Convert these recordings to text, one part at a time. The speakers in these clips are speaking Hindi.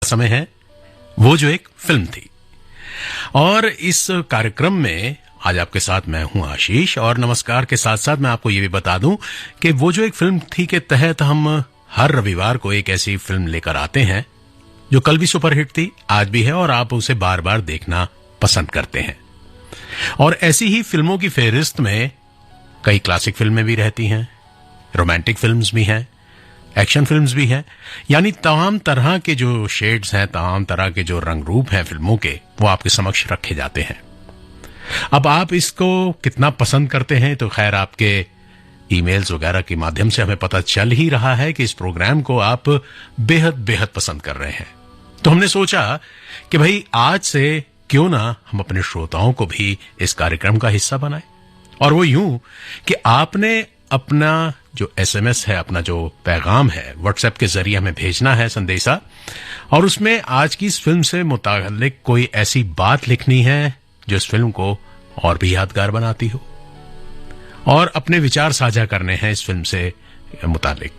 समय है वो जो एक फिल्म थी। और इस कार्यक्रम में आज आपके साथ मैं हूं आशीष, और नमस्कार के साथ साथ मैं आपको ये भी बता दूं कि वो जो एक फिल्म थी के तहत हम हर रविवार को एक ऐसी फिल्म लेकर आते हैं जो कल भी सुपरहिट थी, आज भी है, और आप उसे बार बार देखना पसंद करते हैं। और ऐसी ही फिल्मों की फेहरिस्त में कई क्लासिक फिल्में भी रहती हैं, रोमांटिक फिल्म्स भी हैं, एक्शन फिल्म्स भी हैं, यानी तमाम तरह के जो शेड्स हैं, तमाम तरह के जो रंग रूप हैं फिल्मों के, वो आपके समक्ष रखे जाते हैं। अब आप इसको कितना पसंद करते हैं तो खैर आपके ईमेल्स वगैरह के माध्यम से हमें पता चल ही रहा है कि इस प्रोग्राम को आप बेहद बेहद पसंद कर रहे हैं। तो हमने सोचा कि भाई आज से क्यों ना हम अपने श्रोताओं को भी इस कार्यक्रम का हिस्सा बनाएं, और वो यूं कि आपने अपना जो एसएमएस है, अपना जो पैगाम है, व्हाट्सएप के जरिए हमें भेजना है संदेशा, और उसमें आज की इस फिल्म से मुताल्लिक कोई ऐसी बात लिखनी है जो इस फिल्म को और भी यादगार बनाती हो, और अपने विचार साझा करने हैं इस फिल्म से मुताल्लिक,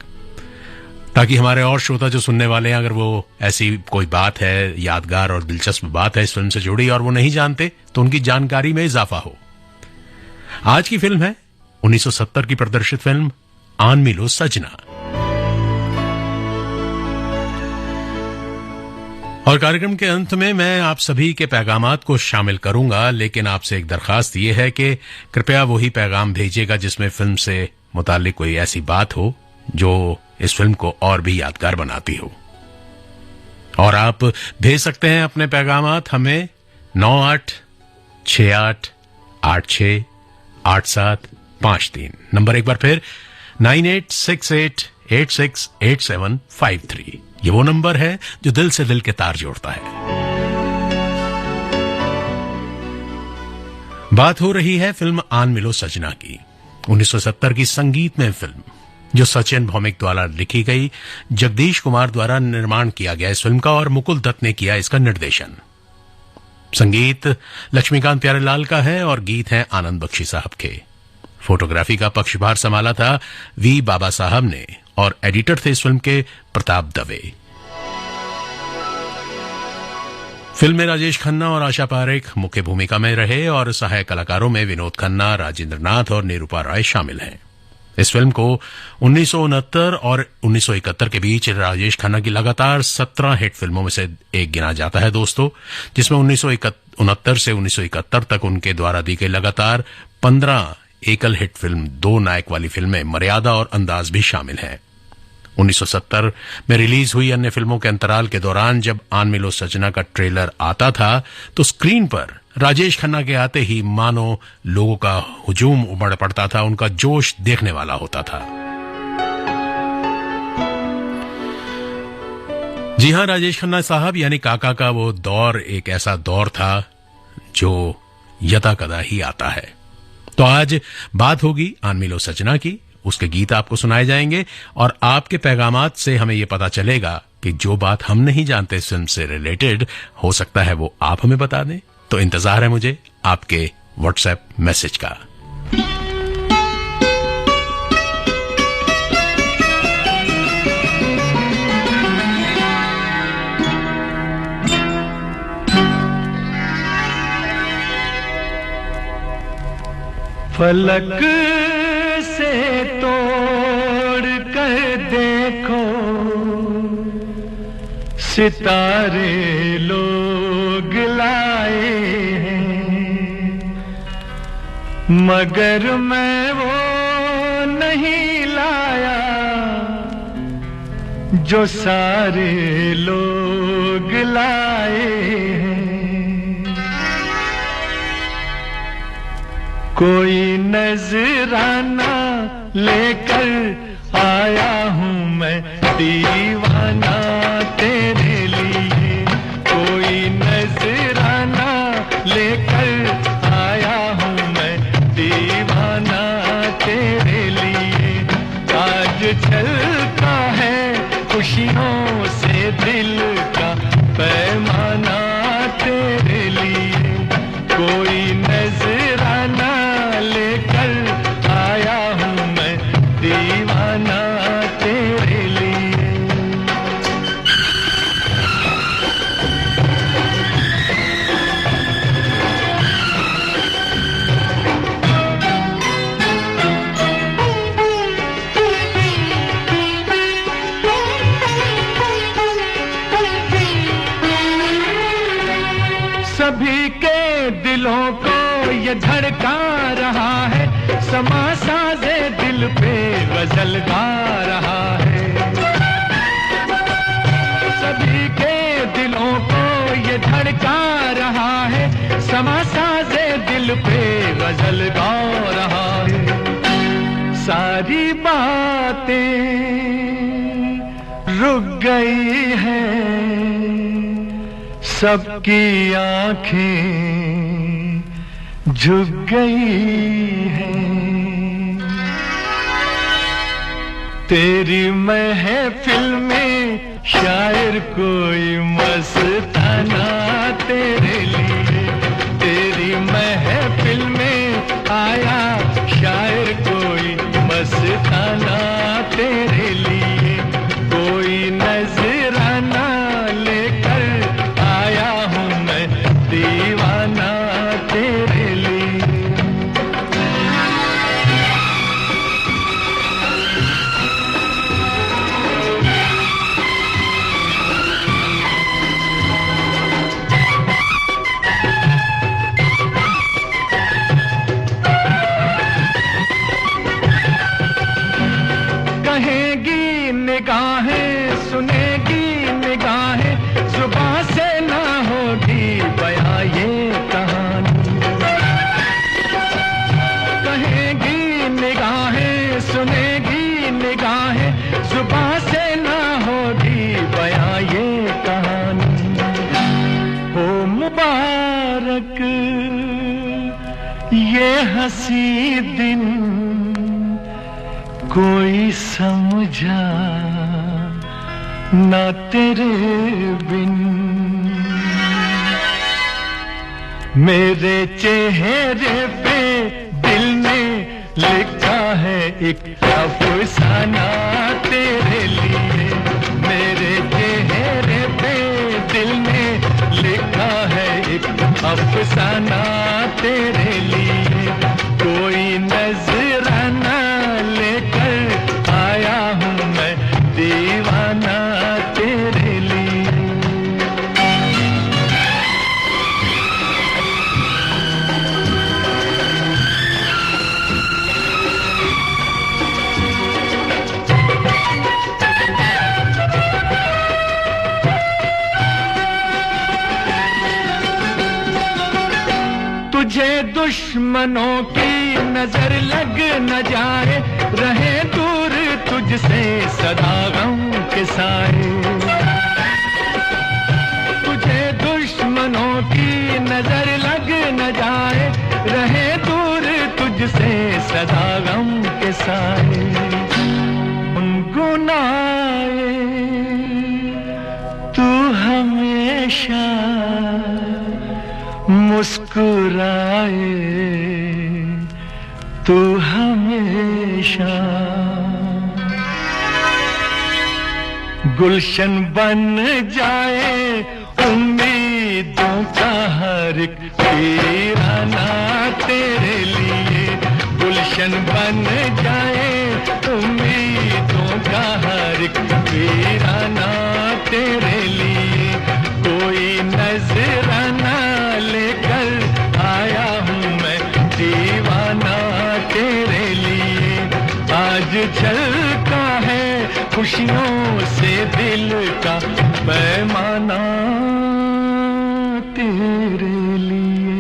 ताकि हमारे और श्रोता जो सुनने वाले हैं, अगर वो ऐसी कोई बात है, यादगार और दिलचस्प बात है इस फिल्म से जुड़ी और वो नहीं जानते, तो उनकी जानकारी में इजाफा हो। आज की फिल्म है 1970 की प्रदर्शित फिल्म आन मिलो सजना। और कार्यक्रम के अंत में मैं आप सभी के पैगामात को शामिल करूंगा, लेकिन आपसे एक दरखास्त यह है कि कृपया वही पैगाम भेजिएगा जिसमें फिल्म से मुताल्लिक कोई ऐसी बात हो जो इस फिल्म को और भी यादगार बनाती हो। और आप भेज सकते हैं अपने पैगामात हमें 9868868753। नंबर एक बार फिर 9868868753। ये वो नंबर है जो दिल से दिल के तार जोड़ता है। बात हो रही है फिल्म आन मिलो सजना की, 1970 की संगीतमय फिल्म जो सचिन भौमिक द्वारा लिखी गई, जगदीश कुमार द्वारा निर्माण किया गया इस फिल्म का, और मुकुल दत्त ने किया इसका निर्देशन। संगीत लक्ष्मीकांत प्यारेलाल का है और गीत हैं आनंद बख्शी साहब के। फोटोग्राफी का पक्षभार संभाला था वी बाबा साहब ने, और एडिटर थे इस फिल्म के प्रताप दवे। फिल्म में राजेश खन्ना और आशा पारेख मुख्य भूमिका में रहे, और सहायक कलाकारों में विनोद खन्ना, राजेंद्र नाथ और निरूपा राय शामिल हैं। इस फिल्म को 1969 और 1971 के बीच राजेश खन्ना की लगातार 17 हिट फिल्मों में से एक गिना जाता है दोस्तों, जिसमें 1969 से 1971 तक उनके द्वारा दी गई लगातार 15 एकल हिट फिल्म, 2 नायक वाली फिल्में मर्यादा और अंदाज भी शामिल हैं। 1970 में रिलीज हुई अन्य फिल्मों के अंतराल के दौरान जब आन मिलो सजना का ट्रेलर आता था तो स्क्रीन पर राजेश खन्ना के आते ही मानो लोगों का हुजूम उमड़ पड़ता था, उनका जोश देखने वाला होता था। जी हां, राजेश खन्ना साहब यानी काका का वो दौर एक ऐसा दौर था जो यदा कदा ही आता है। तो आज बात होगी आन मिलो सजना की, उसके गीत आपको सुनाए जाएंगे, और आपके पैगामात से हमें यह पता चलेगा कि जो बात हम नहीं जानते इस फिल्म से रिलेटेड, हो सकता है वो आप हमें बता दें। तो इंतजार है मुझे आपके व्हाट्सएप मैसेज का। फलक से तोड़ कर देखो सितारे लोग लाए हैं, मगर मैं वो नहीं लाया जो सारे लोग लाए हैं। कोई नजराना लेकर आया हूँ मैं दीवाना तेरे लिए, कोई नजराना लेकर आया हूँ मैं दीवाना तेरे लिए। आज चलता है खुशियों से दिल का पैमाना तेरे लिए, कोई नजराना लेकर आया हूँ मैं दीवाना तेरे लिए। सभी के दिलों को ये धड़का रहा है, समा साजे दिल पे गजल गा रहा है। सभी के दिलों को ये धड़का रहा है, समा साजे दिल पे गजल गा रहा है। सारी बातें रुक गई हैं, सबकी आंखें झुक गई हैं। तेरी महफिल में शायर कोई मस्ताना तेरे लिए, तेरी महफिल में आया शायर कोई मस्ताना तेरे लिए। कोई नजराना लेकर आया हूँ मैं दीवाना तेरे लिए। कहेगी निगाहें, सुनेगी निगाहें, जुबां से ना होगी बयां ये कहानी। कहेगी निगाहें, सुनेगी निगाहें, जुबां से ना होगी बयां ये कहानी। हो मुबारक ये हंसी दिन, कोई समझा ना तेरे बिन। मेरे चेहरे पे दिल ने लिखा है एक अफसाना तेरे लिए। मेरे चेहरे पे दिल ने लिखा है एक अफसाना तेरे लिए। कोई नजराना लेकर आया हूँ मैं दीवाना तेरे लिए। तुझे दुश्मनों की नजर लग न जाए, रहे दूर तुझसे सदा गम के साए। तुझे दुश्मनों की नजर लग न जाए, रहे दूर तुझसे सदा गम के साए। गुनगुनाए तू हमेशा, मुस्कुराए तू हमेशा। गुलशन बन जाए उम्मीदों का हर एक वीराना तेरे लिए। गुलशन बन जाए उम्मीदों का हर एक वीराना तेरे लिए। कोई नजराना लेकर आया हूँ मैं दीवाना तेरे लिए। आज छलका है खुशियों से दिल का पैमाना तेरे लिए।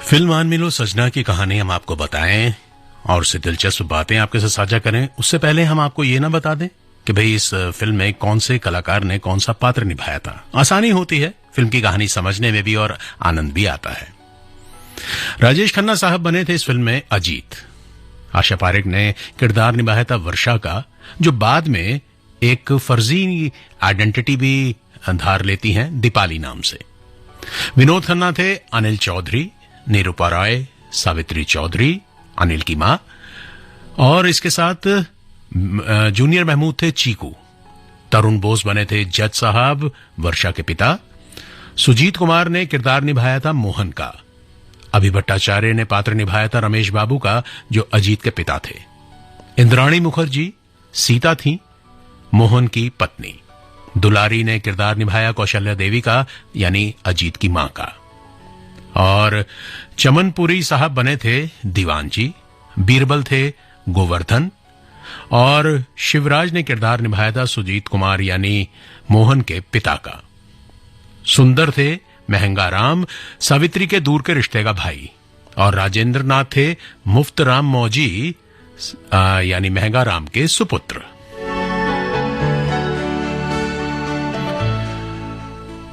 फिल्म आन मिलो सजना की कहानी हम आपको बताएं और उससे दिलचस्प बातें आपके साथ साझा करें, उससे पहले हम आपको ये ना बता दें कि भाई इस फिल्म में कौन से कलाकार ने कौन सा पात्र निभाया था। आसानी होती है फिल्म की कहानी समझने में भी और आनंद भी आता है। राजेश खन्ना साहब बने थे इस फिल्म में अजीत। आशा पारेख ने किरदार निभाया था वर्षा का, जो बाद में एक फर्जी आइडेंटिटी भी धार लेती हैं दीपाली नाम से। विनोद खन्ना थे अनिल चौधरी, निरूपा राय, सावित्री चौधरी, अनिल की मां, और इसके साथ जूनियर महमूद थे चीकू। तरुण बोस बने थे जज साहब, वर्षा के पिता। सुजीत कुमार ने किरदार निभाया था मोहन का। अभि भट्टाचार्य ने पात्र निभाया था रमेश बाबू का, जो अजीत के पिता थे। इंद्राणी मुखर्जी सीता थीं मोहन की पत्नी। दुलारी ने किरदार निभाया कौशल्या देवी का, यानी अजीत की मां का। और चमनपुरी साहब बने थे दीवान जी, बीरबल थे गोवर्धन, और शिवराज ने किरदार निभाया था सुजीत कुमार यानी मोहन के पिता का। सुंदर थे महंगा राम, सावित्री के दूर के रिश्ते का भाई, और राजेंद्र नाथ थे मुफ्त राम मौजी यानी महंगा राम के सुपुत्र।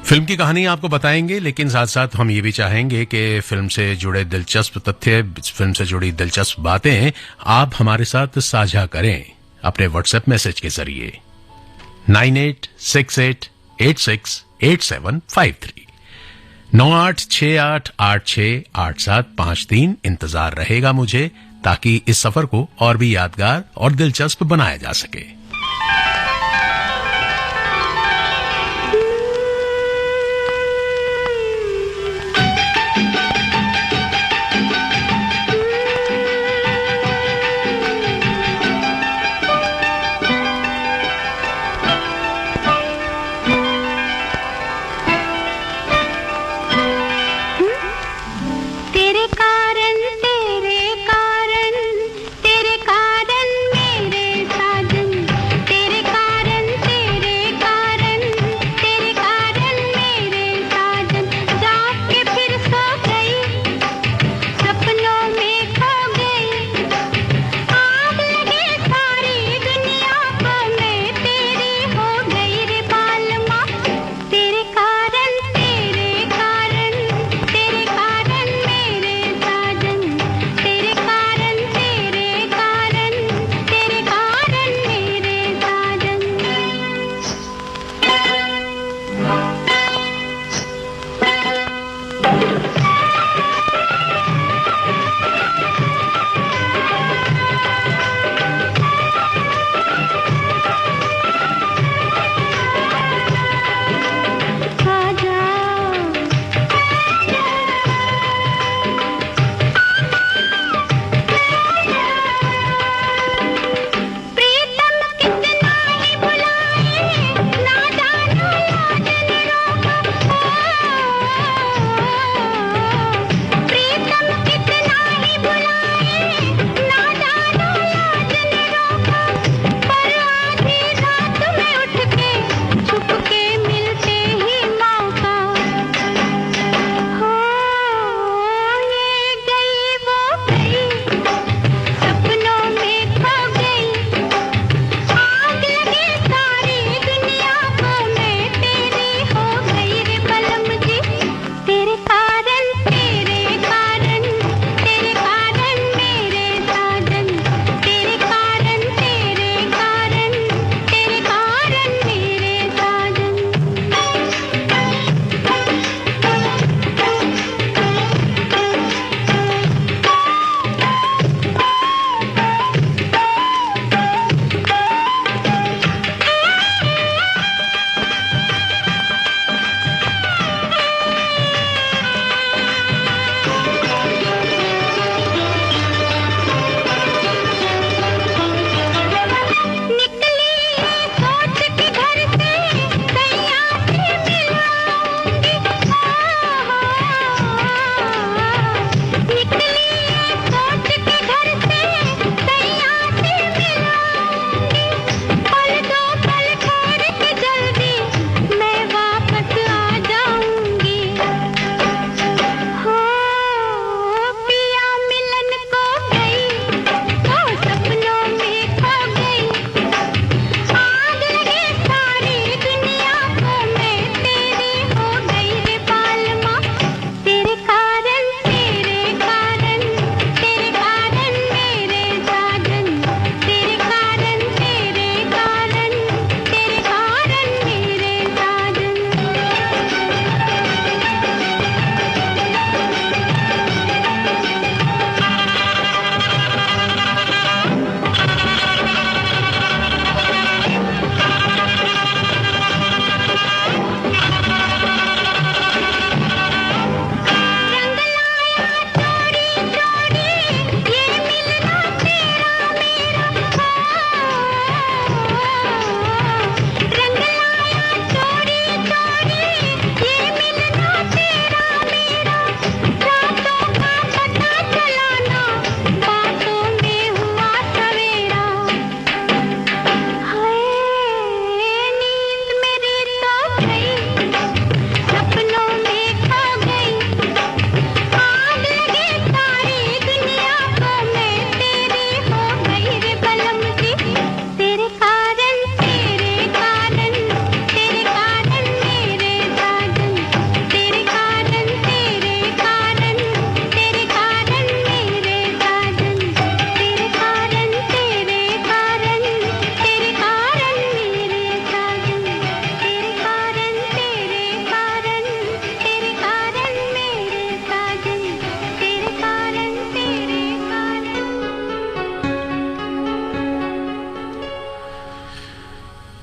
फिल्म की कहानी आपको बताएंगे, लेकिन साथ साथ हम ये भी चाहेंगे कि फिल्म से जुड़े दिलचस्प तथ्य, फिल्म से जुड़ी दिलचस्प बातें आप हमारे साथ साझा करें अपने व्हाट्सएप मैसेज के जरिए 9868868753 9868868753। इंतजार रहेगा मुझे, ताकि इस सफर को और भी यादगार और दिलचस्प बनाया जा सके।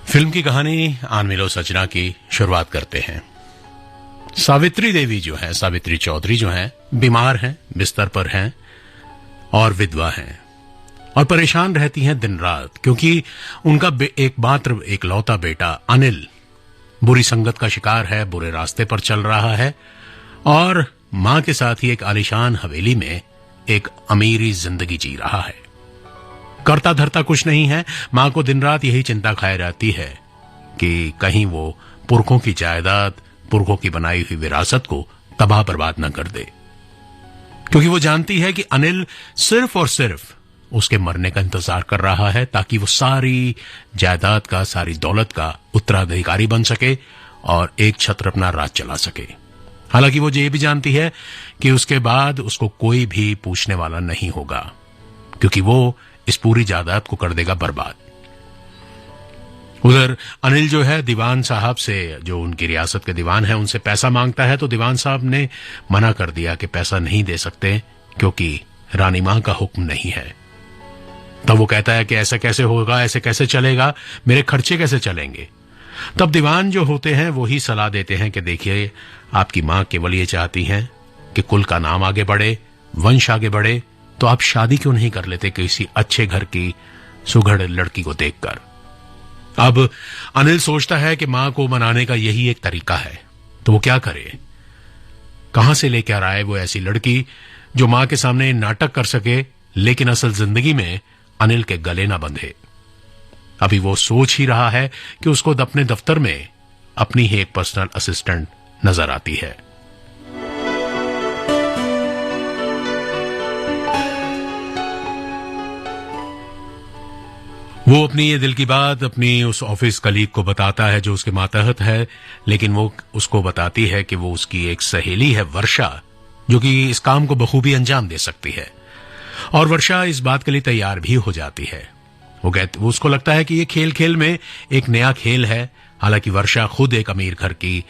फिल्म की कहानी आनमिलो सजना की शुरुआत करते हैं। सावित्री देवी जो है, सावित्री चौधरी जो हैं, बीमार हैं, बिस्तर पर हैं और विधवा हैं और परेशान रहती हैं दिन रात, क्योंकि उनका एक लौता बेटा अनिल बुरी संगत का शिकार है, बुरे रास्ते पर चल रहा है और मां के साथ ही एक आलीशान हवेली में एक अमीरी जिंदगी जी रहा है। करता धरता कुछ नहीं है। मां को दिन रात यही चिंता खाए रहती है कि कहीं वो पुरखों की जायदाद, पुरखों की बनाई हुई विरासत को तबाह बर्बाद न कर दे, क्योंकि वो जानती है कि अनिल सिर्फ और सिर्फ उसके मरने का इंतजार कर रहा है ताकि वो सारी जायदाद का, सारी दौलत का उत्तराधिकारी बन सके और एक छत्र अपना राज चला सके। हालांकि वो ये भी जानती है कि उसके बाद उसको कोई भी पूछने वाला नहीं होगा, क्योंकि वो इस पूरी जायदाद को कर देगा बर्बाद। उधर अनिल जो है दीवान साहब से, जो उनकी रियासत के दीवान है, उनसे पैसा मांगता है तो दीवान साहब ने मना कर दिया कि पैसा नहीं दे सकते, क्योंकि रानी मां का हुक्म नहीं है। तब वो कहता है कि ऐसा कैसे होगा, ऐसे कैसे चलेगा, मेरे खर्चे कैसे चलेंगे। तब दीवान जो होते हैं वो ही सलाह देते हैं कि देखिए, आपकी मां केवल ये चाहती हैं कि कुल का नाम आगे बढ़े, वंश आगे बढ़े, तो आप शादी क्यों नहीं कर लेते किसी अच्छे घर की सुघड़ लड़की को देखकर। अब अनिल सोचता है कि मां को मनाने का यही एक तरीका है, तो वो क्या करे, कहां से लेकर आए वो ऐसी लड़की जो मां के सामने नाटक कर सके लेकिन असल जिंदगी में अनिल के गले ना बंधे। अभी वो सोच ही रहा है कि उसको अपने दफ्तर में अपनी ही एक पर्सनल असिस्टेंट नजर आती है। वो अपनी ये दिल की बात अपनी उस ऑफिस कलीग को बताता है जो उसके मातहत है, लेकिन वो उसको बताती है कि वो उसकी एक सहेली है वर्षा, जो कि इस काम को बखूबी अंजाम दे सकती है। और वर्षा इस बात के लिए तैयार भी हो जाती है। वो उसको लगता है कि ये खेल खेल में एक नया खेल है। हालांकि वर्षा खुद एक अमीर घर की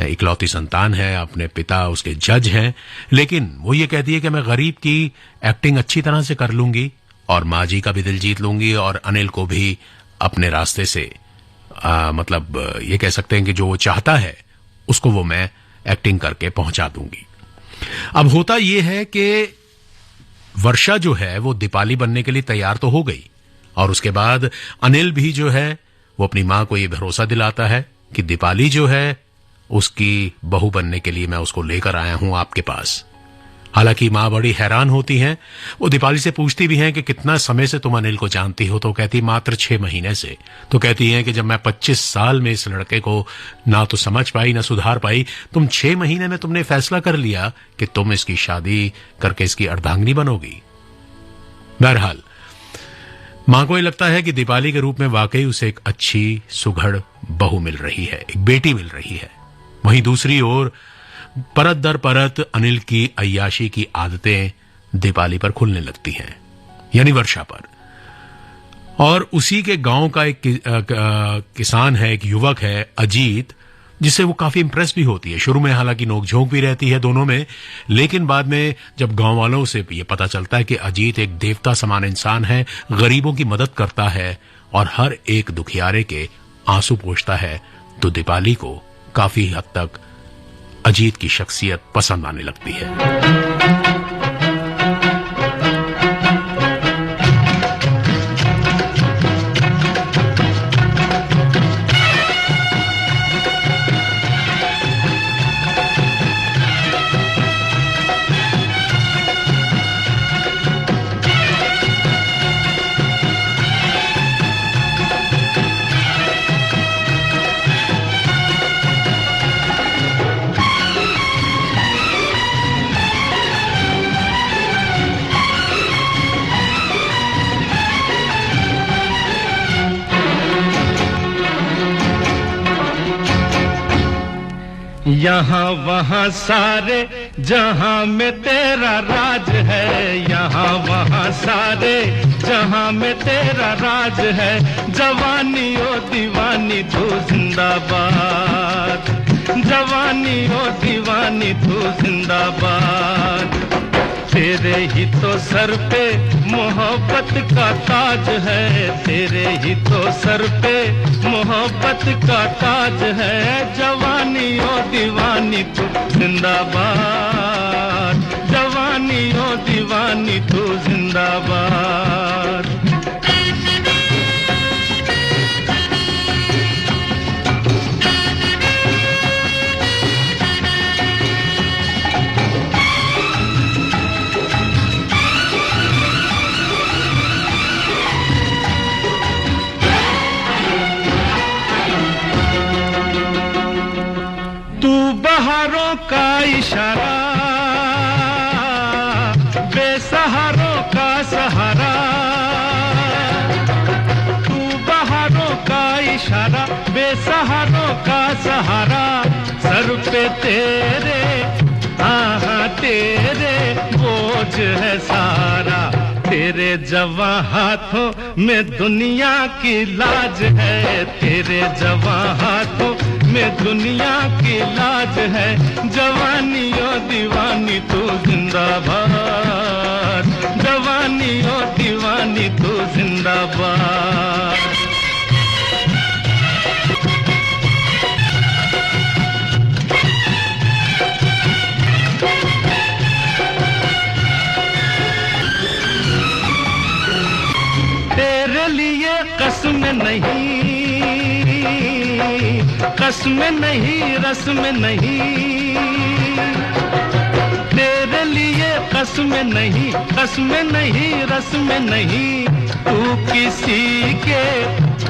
इकलौती संतान है, अपने पिता उसके जज हैं, लेकिन वो ये कहती है कि मैं गरीब की एक्टिंग अच्छी तरह से कर लूंगी और माँ जी का भी दिल जीत लूंगी और अनिल को भी अपने रास्ते से मतलब ये कह सकते हैं कि जो वो चाहता है उसको वो मैं एक्टिंग करके पहुंचा दूंगी। अब होता ये है कि वर्षा जो है वो दीपाली बनने के लिए तैयार तो हो गई और उसके बाद अनिल भी जो है वो अपनी मां को ये भरोसा दिलाता है कि दीपाली जो है उसकी बहू बनने के लिए मैं उसको लेकर आया हूं आपके पास। हालांकि मां बड़ी हैरान होती हैं। वो दीपाली से पूछती भी हैं कि कितना समय से तुम अनिल को जानती हो, तो कहती मात्र 6 महीने से। तो कहती हैं कि जब मैं 25 साल में इस लड़के को ना तो समझ पाई ना सुधार पाई, तुम 6 महीने में तुमने फैसला कर लिया कि तुम इसकी शादी करके इसकी अर्धांगिनी बनोगी। बहरहाल मां को ये लगता है कि दीपाली के रूप में वाकई उसे एक अच्छी सुघड़ बहू मिल रही है, एक बेटी मिल रही है। वहीं दूसरी ओर परत दर परत अनिल की अय्याशी की आदतें दीपाली पर खुलने लगती हैं, यानी वर्षा पर। और उसी के गांव का एक किसान है, एक युवक है अजीत, जिससे वो काफी इंप्रेस भी होती है। शुरू में हालांकि नोकझोंक भी रहती है दोनों में, लेकिन बाद में जब गांव वालों से ये पता चलता है कि अजीत एक देवता समान इंसान है, गरीबों की मदद करता है और हर एक दुखियारे के आंसू पोंछता है, तो दीपाली को काफी हद तक अजीत की शख्सियत पसंद आने लगती है। यहाँ वहाँ सारे जहाँ में तेरा राज है, यहाँ वहाँ सारे जहाँ में तेरा राज है। जवानी ओ दीवानी तू जिंदाबाद, जवानी ओ दीवानी तू जिंदाबाद। तेरे ही तो सर पे मोहब्बत का ताज है, तेरे ही तो सर पे मोहब्बत का ताज है। जवानी ओ दीवानी तू जिंदाबाद, जवानी ओ दीवानी तू जिंदाबाद। बहारों का इशारा, बेसहारों का सहारा, तू बहारों का इशारा, बेसहारों का सहारा। सर पे तेरे हाँ तेरे बोझ है सारा, तेरे जवां हाथों में दुनिया की लाज है, तेरे जवां हाथों में दुनिया की लाज है। जवानी ओ दीवानी तू जिंदाबाद, जवानी ओ दीवानी तू जिंदाबाद। तेरे लिए कसम नहीं, कसम नहीं रस्म नहीं, तेरे लिए कसम नहीं, कसम नहीं रस्म नहीं। तू किसी के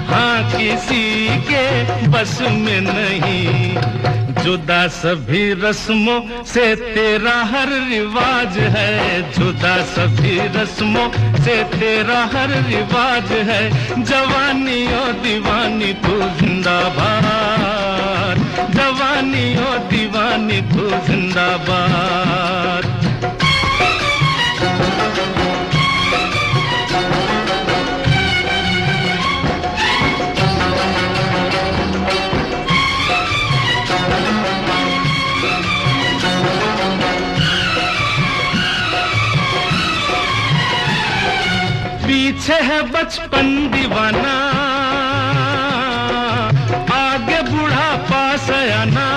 हाँ किसी के बस में नहीं, जुदा सभी रस्मों से तेरा हर रिवाज है, जुदा सभी रस्मों से तेरा हर रिवाज है। जवानी ओ दीवानी तू जिंदाबाद, जवानी ओ दीवानी तू जिंदाबाद। पीछे है बचपन दीवाना, आगे बुढ़ापा सयाना।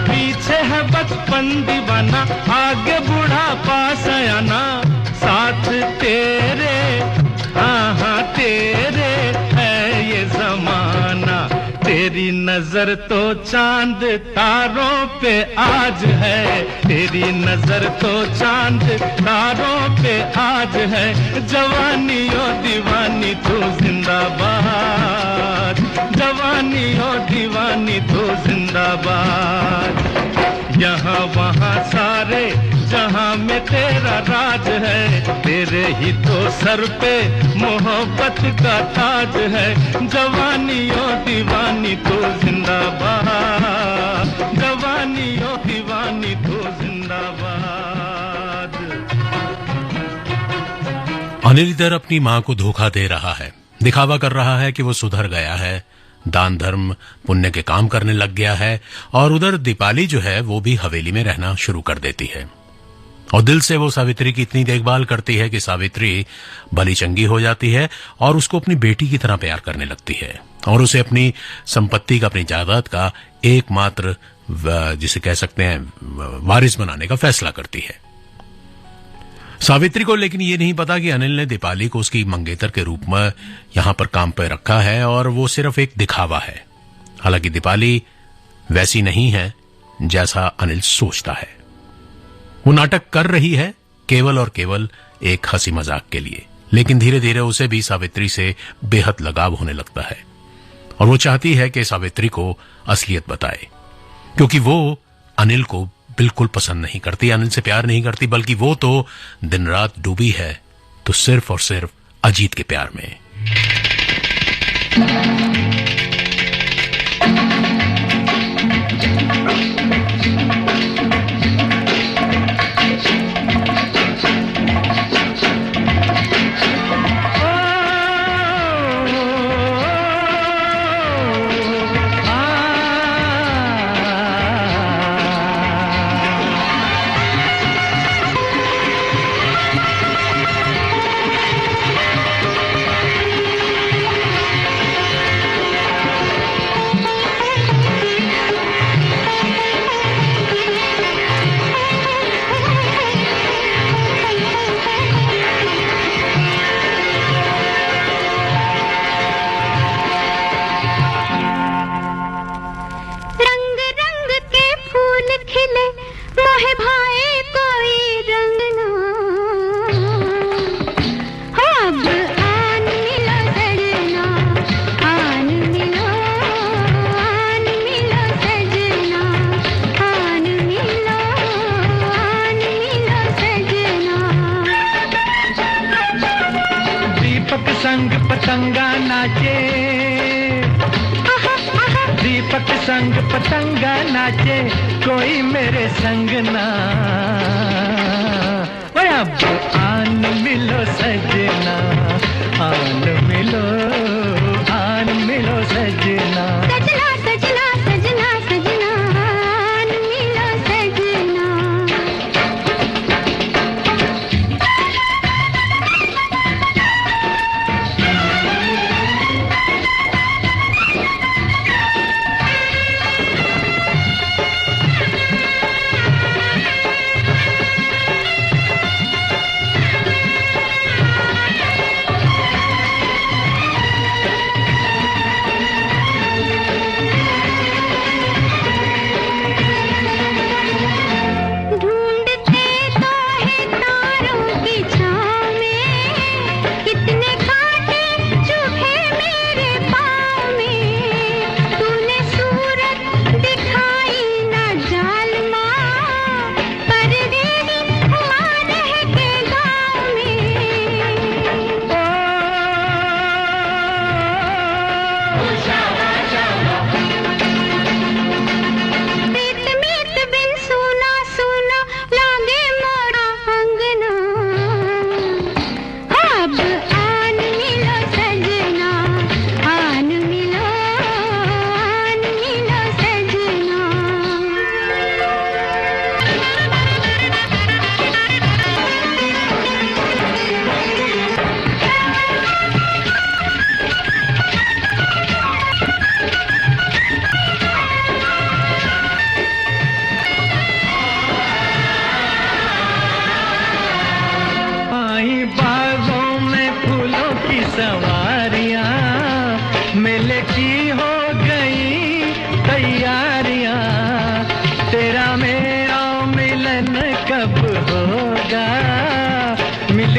पीछे है बचपन दीवाना, आगे बुढ़ापा सयाना। साथ तेरे हाँ तेरे है ये जमाना, तेरी नजर तो चांद तारों पे आज है, तेरी नजर तो चांद तारों पे आज है। जवानी ओ दीवानी तू जिंदाबाद, जवानी ओ दीवानी तू जिंदाबाद। यहाँ वहाँ सारे जहाँ में तेरा राज है, तेरे ही तो सर पे मोहब्बत का ताज है। जवानी ओ दीवानी तो जिंदाबाद, जवानी ओ दीवानी तो जिंदाबाद। अनिल इधर अपनी मां को धोखा दे रहा है, दिखावा कर रहा है कि वो सुधर गया है, दान धर्म पुण्य के काम करने लग गया है। और उधर दीपाली जो है वो भी हवेली में रहना शुरू कर देती है और दिल से वो सावित्री की इतनी देखभाल करती है कि सावित्री भली चंगी हो जाती है और उसको अपनी बेटी की तरह प्यार करने लगती है और उसे अपनी संपत्ति का, अपनी जायदाद का एकमात्र जिसे कह सकते हैं वारिस बनाने का फैसला करती है। सावित्री को लेकिन ये नहीं पता कि अनिल ने दीपाली को उसकी मंगेतर के रूप में यहां पर काम पर रखा है और वो सिर्फ एक दिखावा है। हालांकि दीपाली वैसी नहीं है जैसा अनिल सोचता है। वो नाटक कर रही है केवल और केवल एक हंसी मजाक के लिए, लेकिन धीरे धीरे उसे भी सावित्री से बेहद लगाव होने लगता है और वो चाहती है कि सावित्री को असलियत बताए, क्योंकि वो अनिल को बिल्कुल पसंद नहीं करती, अनिल से प्यार नहीं करती, बल्कि वो तो दिन रात डूबी है तो सिर्फ और सिर्फ अजीत के प्यार में। संग पतंगा नाचे, दीपक संग पतंगा नाचे, कोई मेरे संग ना। ओए अब आन मिलो सजना, आन मिलो सजना। सजना सजना सजना सजना, आन मिलो सजना।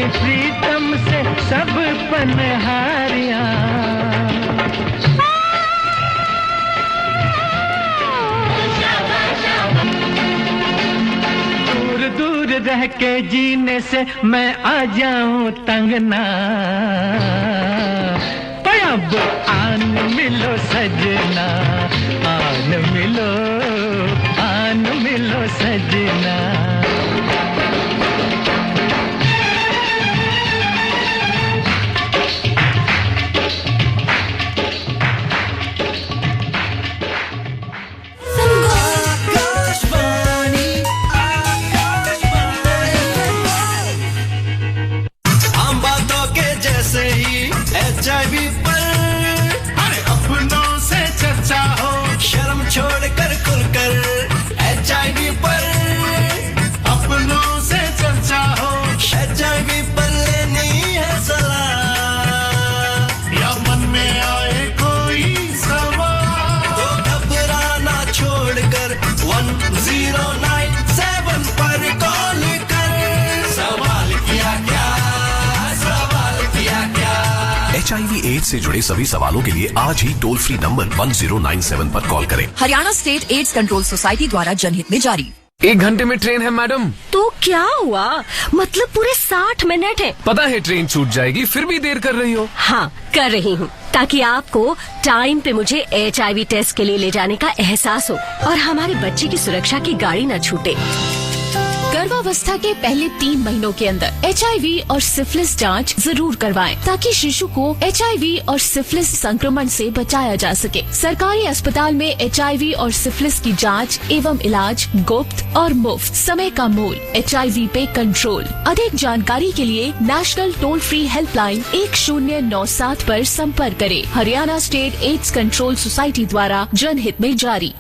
प्रीतम से सब पनहारियां। दूर दूर रह के जीने से मैं आ जाऊं तंगना। अब आन मिलो सजना, आन मिलो सजना। HIV पर अरे अपनों से चर्चा हो, शर्म छोड़कर खुलकर HIV पर अपनों से चर्चा हो। HIV पर लेनी है सलाह या मन में आए कोई सवाल तो घबराना छोड़कर 1097 पर कॉल कर। सवाल किया क्या, सवाल किया क्या। HIV एड्स से जुड़े सभी सवालों के लिए आज ही टोल फ्री नंबर 1097 पर कॉल करें। Haryana state AIDS control society द्वारा जनहित में जारी। 1 घंटे में ट्रेन है मैडम। तो क्या हुआ, मतलब पूरे 60 मिनट है। पता है ट्रेन छूट जाएगी, फिर भी देर कर रही हो। हाँ कर रही हूँ, ताकि आपको टाइम पे मुझे HIV टेस्ट के लिए ले जाने का एहसास हो और हमारे बच्चे की सुरक्षा की गाड़ी न छूटे। गर्भावस्था के पहले 3 महीनों के अंदर HIV और सिफिलिस जांच जरूर करवाएं, ताकि शिशु को HIV और सिफिलिस संक्रमण से बचाया जा सके। सरकारी अस्पताल में HIV और सिफिलिस की जांच एवं इलाज गुप्त और मुफ्त। समय का मोल, HIV पे कंट्रोल। अधिक जानकारी के लिए नेशनल टोल फ्री हेल्पलाइन 1097 पर संपर्क करें। Haryana state AIDS control society द्वारा जनहित में जारी।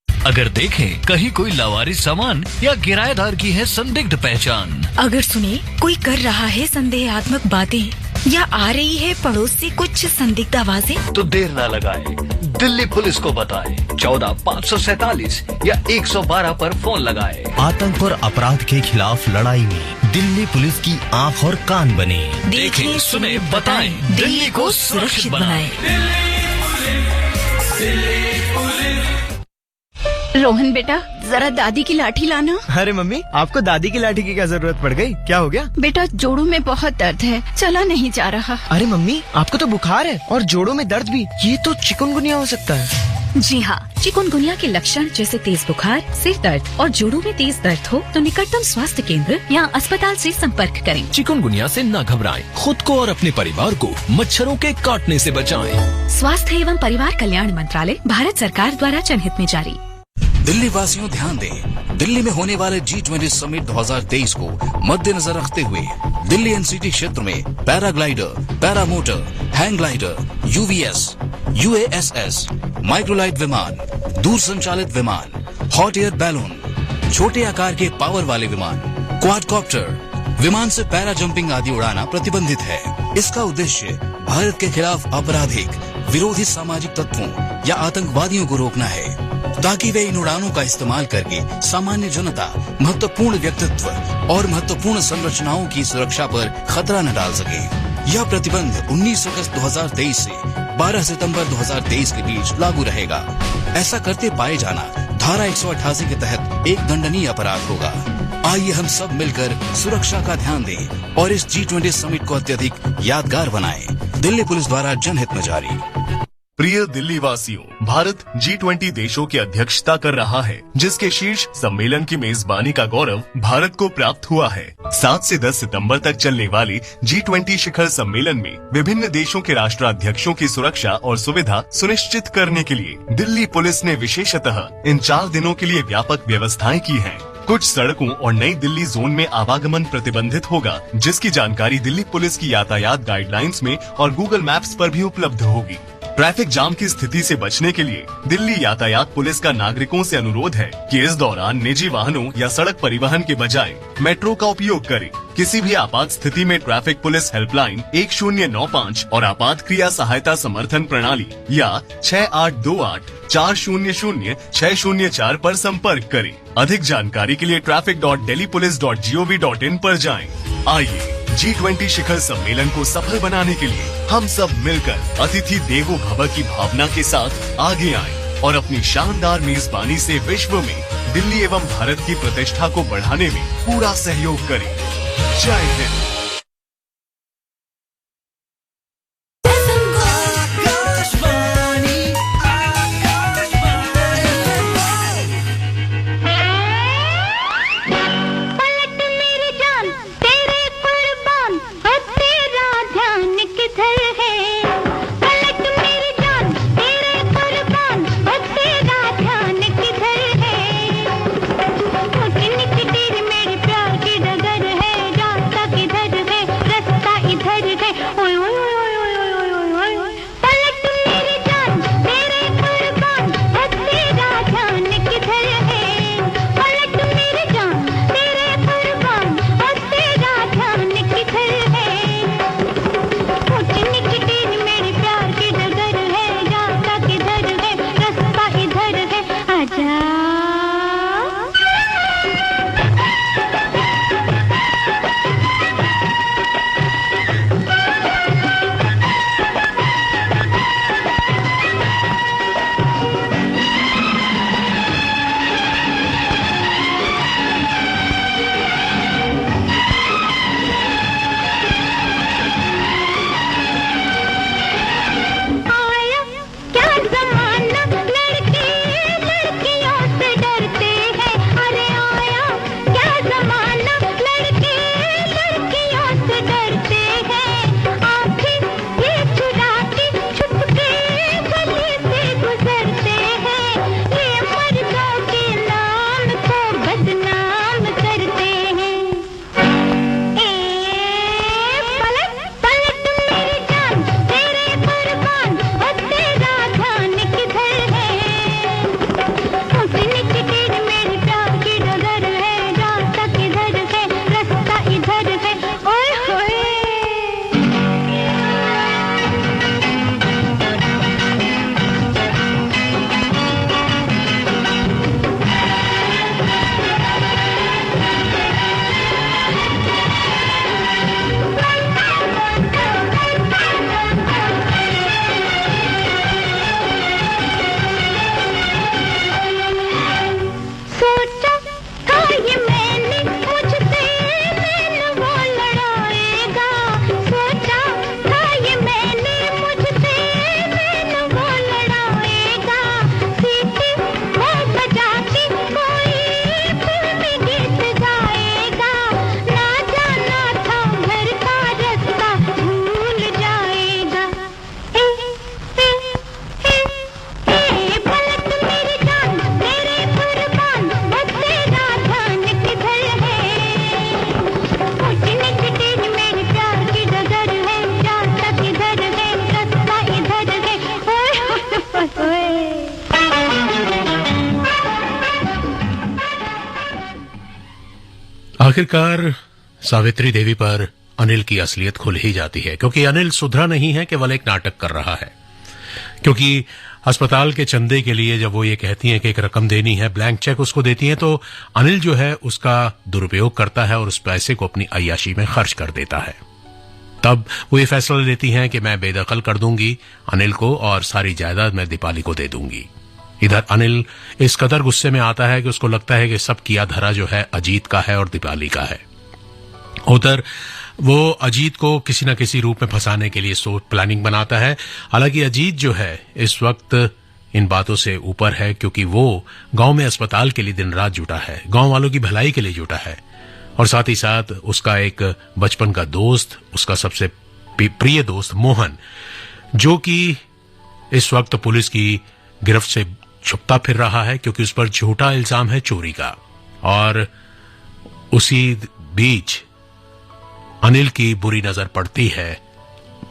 अगर देखें कहीं कोई लावारिस सामान या किराएदार की है संदिग्ध पहचान, अगर सुने कोई कर रहा है संदेहात्मक बातें या आ रही है पड़ोस से कुछ संदिग्ध आवाजें, तो देर न लगाए, दिल्ली पुलिस को बताएं। 14 547 या 112 पर फोन लगाएं। आतंक और अपराध के खिलाफ लड़ाई में दिल्ली पुलिस की आंख और कान बने। देखें, सुने, बताएं, दिल्ली को सुरक्षित बनाएं। रोहन बेटा, जरा दादी की लाठी लाना। अरे मम्मी, आपको दादी की लाठी की क्या जरूरत पड़ गई? क्या हो गया? बेटा, जोड़ों में बहुत दर्द है, चला नहीं जा रहा। अरे मम्मी, आपको तो बुखार है और जोड़ों में दर्द भी, ये तो चिकनगुनिया हो सकता है। जी हाँ, चिकनगुनिया के लक्षण जैसे तेज बुखार, सिर दर्द और जोड़ों में तेज दर्द हो तो निकटतम स्वास्थ्य केंद्र या अस्पताल से संपर्क करें। चिकनगुनिया से न घबराएं, खुद को और अपने परिवार को मच्छरों के काटने से बचाएं। स्वास्थ्य एवं परिवार कल्याण मंत्रालय, भारत सरकार द्वारा जनहित में जारी। दिल्ली वासियों ध्यान दें, दिल्ली में होने वाले G20 समिट 2023 को मद्देनजर रखते हुए दिल्ली एनसीटी क्षेत्र में paraglider, paramotor, hang glider, UVS, UASS, microlight विमान, दूर संचालित विमान, हॉट एयर बैलून, छोटे आकार के पावर वाले विमान, क्वाडकॉप्टर, विमान से पैरा जंपिंग आदि उड़ाना प्रतिबंधित है। इसका उद्देश्य भारत के खिलाफ आपराधिक, विरोधी सामाजिक तत्वों या आतंकवादियों को रोकना है, ताकि वे इन उड़ानों का इस्तेमाल करके सामान्य जनता, महत्वपूर्ण व्यक्तित्व और महत्वपूर्ण संरचनाओं की सुरक्षा पर खतरा न डाल सके। यह प्रतिबंध 19 अगस्त 2023 से 12 सितंबर 2023 के बीच लागू रहेगा। ऐसा करते पाए जाना धारा 188 के तहत एक दंडनीय अपराध होगा। आइए हम सब मिलकर सुरक्षा का ध्यान दें और इस G20 समिट को अत्यधिक यादगार बनाएं। दिल्ली पुलिस द्वारा जनहित में जारी। प्रिय दिल्ली वासियों, भारत G20 देशों की अध्यक्षता कर रहा है, जिसके शीर्ष सम्मेलन की मेजबानी का गौरव भारत को प्राप्त हुआ है। 7 से 10 सितंबर तक चलने वाले G20 शिखर सम्मेलन में विभिन्न देशों के राष्ट्राध्यक्षों की सुरक्षा और सुविधा सुनिश्चित करने के लिए दिल्ली पुलिस ने विशेषतः इन 4 दिनों के लिए व्यापक व्यवस्थाएं की हैं। कुछ सड़कों और नई दिल्ली जोन में आवागमन प्रतिबंधित होगा, जिसकी जानकारी दिल्ली पुलिस की यातायात गाइडलाइंस में और गूगल मैप्स पर भी उपलब्ध होगी। ट्रैफिक जाम की स्थिति से बचने के लिए दिल्ली यातायात पुलिस का नागरिकों से अनुरोध है कि इस दौरान निजी वाहनों या सड़क परिवहन के बजाय मेट्रो का उपयोग करें। किसी भी आपात स्थिति में ट्रैफिक पुलिस हेल्पलाइन 1095 और आपात क्रिया सहायता समर्थन प्रणाली या 6828 400 604 पर संपर्क करें। अधिक जानकारी के लिए traffic.delhipolice.gov.in पर जाएं। आइए G20 शिखर सम्मेलन को सफल बनाने के लिए हम सब मिलकर अतिथि देवो भव की भावना के साथ आगे आएं और अपनी शानदार मेजबानी से विश्व में दिल्ली एवं भारत की प्रतिष्ठा को बढ़ाने में पूरा सहयोग करें। जय हिंद। मेरे प्यार की डगर है, रास्ता किधर आखिरकार सावित्री देवी पर अनिल की असलियत खुल ही जाती है, क्योंकि अनिल सुधरा नहीं है, केवल एक नाटक कर रहा है। क्योंकि अस्पताल के चंदे के लिए जब वो ये कहती हैं कि एक रकम देनी है, ब्लैंक चेक उसको देती हैं, तो अनिल जो है उसका दुरुपयोग करता है और उस पैसे को अपनी अय्याशी में खर्च कर देता है। तब वो ये फैसला लेती हैं कि मैं बेदखल कर दूंगी अनिल को और सारी जायदाद मैं दीपाली को दे दूंगी। इधर अनिल इस कदर गुस्से में आता है कि उसको लगता है कि सब किया धरा जो है अजीत का है और दीपाली का है। उधर वो अजीत को किसी न किसी रूप में फंसाने के लिए सोच प्लानिंग बनाता है। हालांकि अजीत जो है इस वक्त इन बातों से ऊपर है, क्योंकि वो गांव में अस्पताल के लिए दिन रात जुटा है, गांव वालों की भलाई के लिए जुटा है, और साथ ही साथ उसका एक बचपन का दोस्त, उसका सबसे प्रिय दोस्त मोहन, जो कि इस वक्त पुलिस की गिरफ्त से छुपता फिर रहा है, क्योंकि उस पर झूठा इल्जाम है चोरी का। और उसी बीच अनिल की बुरी नजर पड़ती है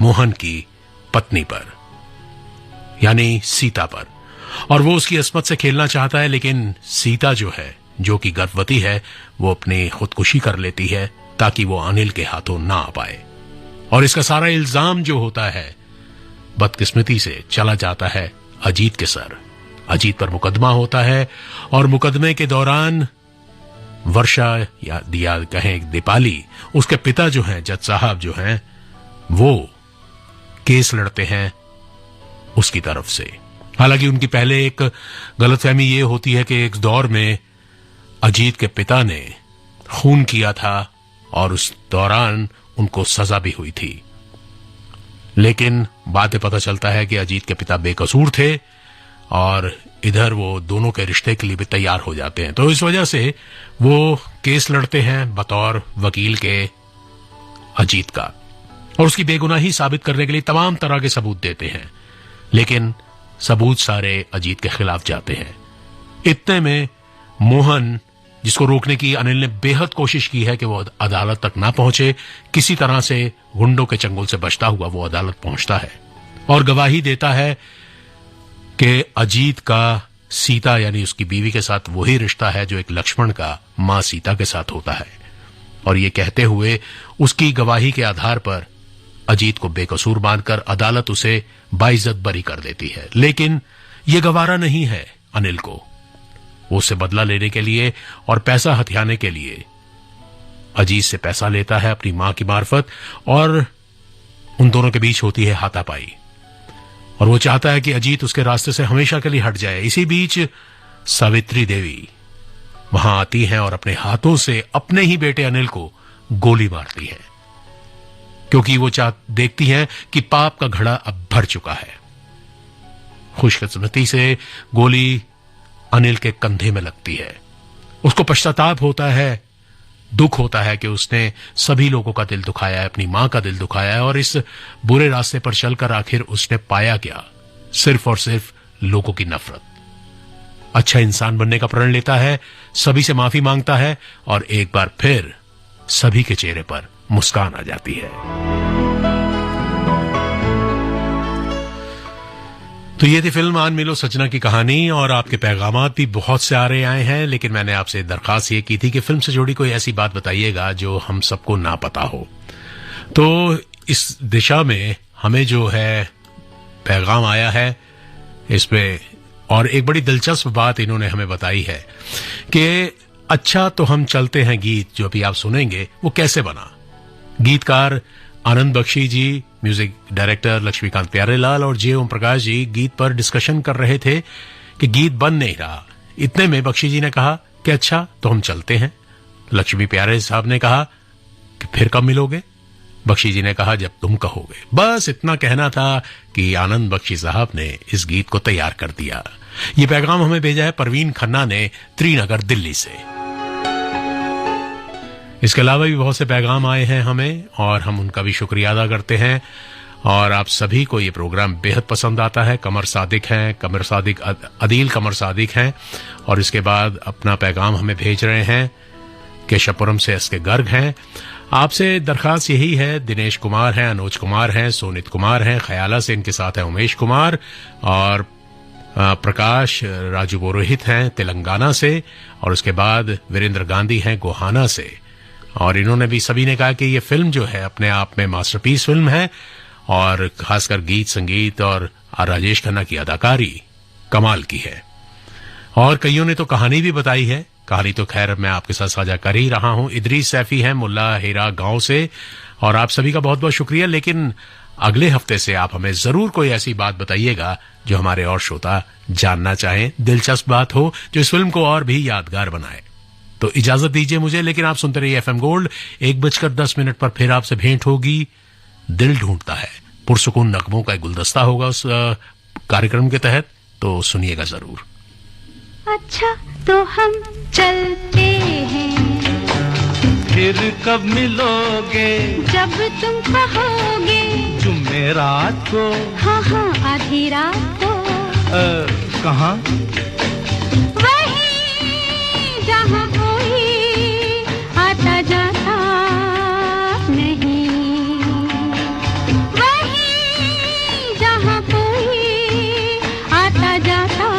मोहन की पत्नी पर, यानी सीता पर, और वो उसकी अस्मत से खेलना चाहता है, लेकिन सीता जो है, जो कि गर्भवती है, वो अपनी खुदकुशी कर लेती है ताकि वो अनिल के हाथों ना आ पाए। और इसका सारा इल्जाम जो होता है बदकिस्मती से चला जाता है अजीत के सर। अजीत पर मुकदमा होता है और मुकदमे के दौरान वर्षा या कहें दीपाली, उसके पिता जो हैं जज साहब जो हैं, वो केस लड़ते हैं उसकी तरफ से। हालांकि उनकी पहले एक गलतफहमी ये होती है कि एक दौर में अजीत के पिता ने खून किया था और उस दौरान उनको सजा भी हुई थी, लेकिन बाद में पता चलता है कि अजीत के पिता बेकसूर थे और इधर वो दोनों के रिश्ते के लिए भी तैयार हो जाते हैं। तो इस वजह से वो केस लड़ते हैं बतौर वकील के अजीत का, और उसकी बेगुनाही साबित करने के लिए तमाम तरह के सबूत देते हैं, लेकिन सबूत सारे अजीत के खिलाफ जाते हैं। इतने में मोहन, जिसको रोकने की अनिल ने बेहद कोशिश की है कि वो अदालत तक ना पहुंचे, किसी तरह से गुंडों के चंगुल से बचता हुआ वो अदालत पहुंचता है और गवाही देता है कि अजीत का सीता यानी उसकी बीवी के साथ वही रिश्ता है जो एक लक्ष्मण का मां सीता के साथ होता है। और ये कहते हुए उसकी गवाही के आधार पर अजीत को बेकसूर मानकर अदालत उसे बाइज्जत बरी कर देती है। लेकिन ये गवारा नहीं है अनिल को। वो उससे बदला लेने के लिए और पैसा हथियाने के लिए अजीत से पैसा लेता है अपनी मां की मार्फत, और उन दोनों के बीच होती है हाथापाई, और वो चाहता है कि अजीत उसके रास्ते से हमेशा के लिए हट जाए। इसी बीच सावित्री देवी वहां आती हैं और अपने हाथों से अपने ही बेटे अनिल को गोली मारती है, क्योंकि वो देखती हैं कि पाप का घड़ा अब भर चुका है। खुशकिस्मती से गोली अनिल के कंधे में लगती है। उसको पश्चाताप होता है, दुख होता है कि उसने सभी लोगों का दिल दुखाया है, अपनी मां का दिल दुखाया है, और इस बुरे रास्ते पर चलकर आखिर उसने पाया क्या? सिर्फ और सिर्फ लोगों की नफरत। अच्छा इंसान बनने का प्रण लेता है, सभी से माफी मांगता है, और एक बार फिर सभी के चेहरे पर मुस्कान आ जाती है। तो ये थी फिल्म आन मिलो सजना की कहानी, और आपके पैगामात भी बहुत से आ रहे आए हैं, लेकिन मैंने आपसे दरखास्त ये की थी कि फिल्म से जुड़ी कोई ऐसी बात बताइएगा जो हम सबको ना पता हो। तो इस दिशा में हमें जो है पैगाम आया है इसमें, और एक बड़ी दिलचस्प बात इन्होंने हमें बताई है कि अच्छा तो हम चलते हैं गीत जो अभी आप सुनेंगे वो कैसे बना। गीतकार आनंद बख्शी जी, म्यूजिक डायरेक्टर लक्ष्मीकांत प्यारेलाल और जे ओम प्रकाश जी गीत पर डिस्कशन कर रहे थे कि गीत बन नहीं रहा। इतने में बख्शी जी ने कहा कि अच्छा तो हम चलते हैं। लक्ष्मी प्यारे साहब ने कहा कि फिर कब मिलोगे? बख्शी जी ने कहा जब तुम कहोगे। बस इतना कहना था कि आनंद बख्शी साहब ने इस गीत को तैयार कर दिया। ये पैगाम हमें भेजा है परवीन खन्ना ने त्रिनगर दिल्ली से। इसके अलावा भी बहुत से पैगाम आए हैं हमें, और हम उनका भी शुक्रिया अदा करते हैं। और आप सभी को ये प्रोग्राम बेहद पसंद आता है। कमर सादिक हैं, अदील कमर सादिक हैं, और इसके बाद अपना पैगाम हमें भेज रहे हैं केशवपुरम से एस के गर्ग हैं। आपसे दरखास्त यही है, दिनेश कुमार हैं, अनुज कुमार हैं, सोनित कुमार हैं, खयाला से इनके साथ है उमेश कुमार, और प्रकाश राजू पुरोहित हैं तेलंगाना से, और उसके बाद वीरेंद्र गांधी हैं गोहाना से। और इन्होंने भी सभी ने कहा कि ये फिल्म जो है अपने आप में मास्टरपीस फिल्म है और खासकर गीत संगीत और राजेश खन्ना की अदाकारी कमाल की है। और कईयों ने तो कहानी भी बताई है। कहानी तो खैर मैं आपके साथ साझा कर ही रहा हूं। इदरीस सैफी है मुल्ला हेरा गांव से, और आप सभी का बहुत बहुत शुक्रिया। लेकिन अगले हफ्ते से आप हमें जरूर कोई ऐसी बात बताइएगा जो हमारे और श्रोता जानना चाहें, दिलचस्प बात हो जो इस फिल्म को और भी यादगार बनाए। तो इजाजत दीजिए मुझे, लेकिन आप सुनते रहिए FM गोल्ड। 1:10 पर फिर आपसे भेंट होगी। दिल ढूंढता है, पुरसुकून नगमों का एक गुलदस्ता होगा उस कार्यक्रम के तहत, तो सुनिएगा जरूर। अच्छा तो हम चलते हैं, फिर कब मिलोगे? जब तुम कहोगे। जुमेरात को? हाँ हाँ आधी रात को। कहाँ? वहीं जहाँ कोई आता जाता नहीं, वहीं जहाँ कोई आता जाता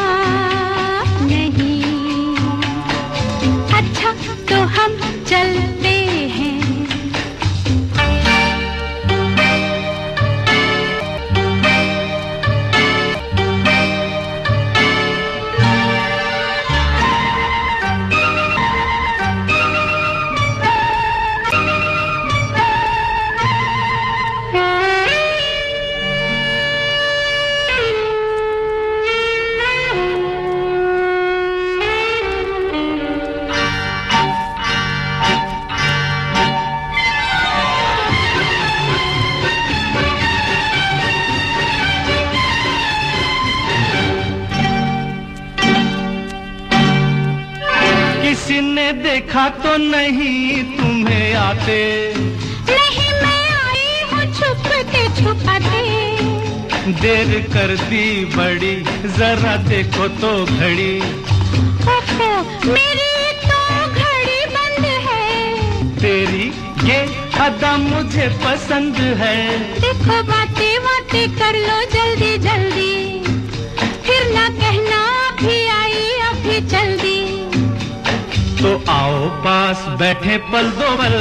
नहीं। अच्छा तो हम चलते हैं, किसी ने देखा तो नहीं तुम्हें आते? नहीं मैं आई हूँ छुपते छुपाते। देर कर दी बड़ी, जरा देखो तो घड़ी। ओहो मेरी तो घड़ी बंद है। तेरी ये अदा मुझे पसंद है। देखो बातें बातें कर लो जल्दी जल्दी, फिर ना कहना अभी आई अभी जल्दी। तो आओ पास बैठे पल दो पल।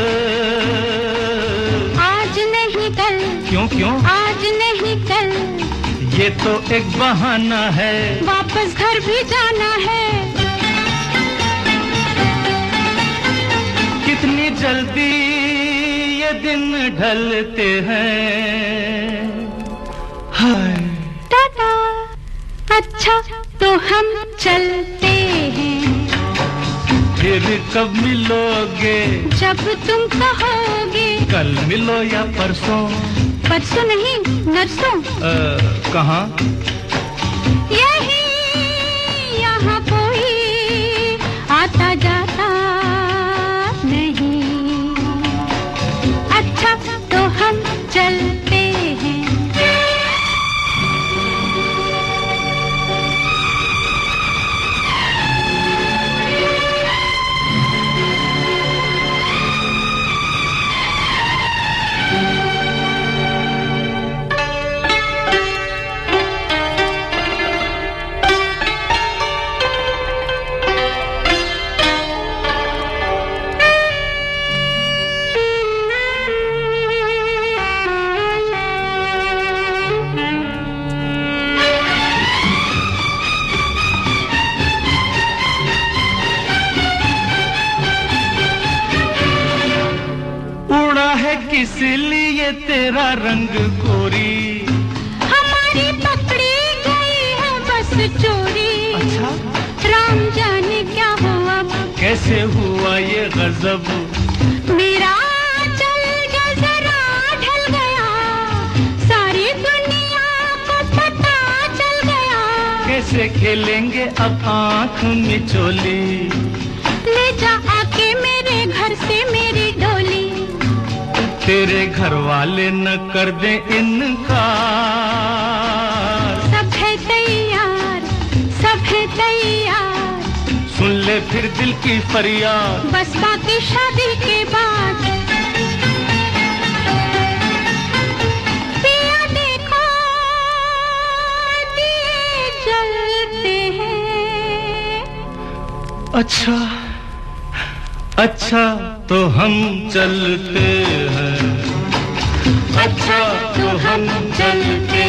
आज नहीं कल। क्यों क्यों? आज नहीं कल। ये तो एक बहाना है, वापस घर भी जाना है। कितनी जल्दी ये दिन ढलते हैं। हाय टाटा। अच्छा तो हम चलते हैं, फिर कब मिलोगे? जब तुम कहोगे। कल मिलो या परसों? परसों नहीं नरसों। कहाँ? यही यहाँ कोई आता जाता नहीं। अच्छा तो हम चलते हैं, इसलिए तेरा रंग गोरी हमारी पकड़ी गई है बस चोरी। अच्छा राम जाने क्या हुआ, कैसे हुआ ये गजब, मेरा चल जरा ढल गया, सारी दुनिया को पता चल गया। कैसे खेलेंगे अब आँख मिचोली, ले जा आके मेरे घर से मेरी डोली। तेरे घर वाले न कर दे इनकार, सब है तैयार, सब है तैयार। सुन ले फिर दिल की फरियाद, बस बाकी शादी के बाद। पिया देखो दिए जलते हैं। अच्छा अच्छा तो हम चलते हैं, अच्छा तो हम चलते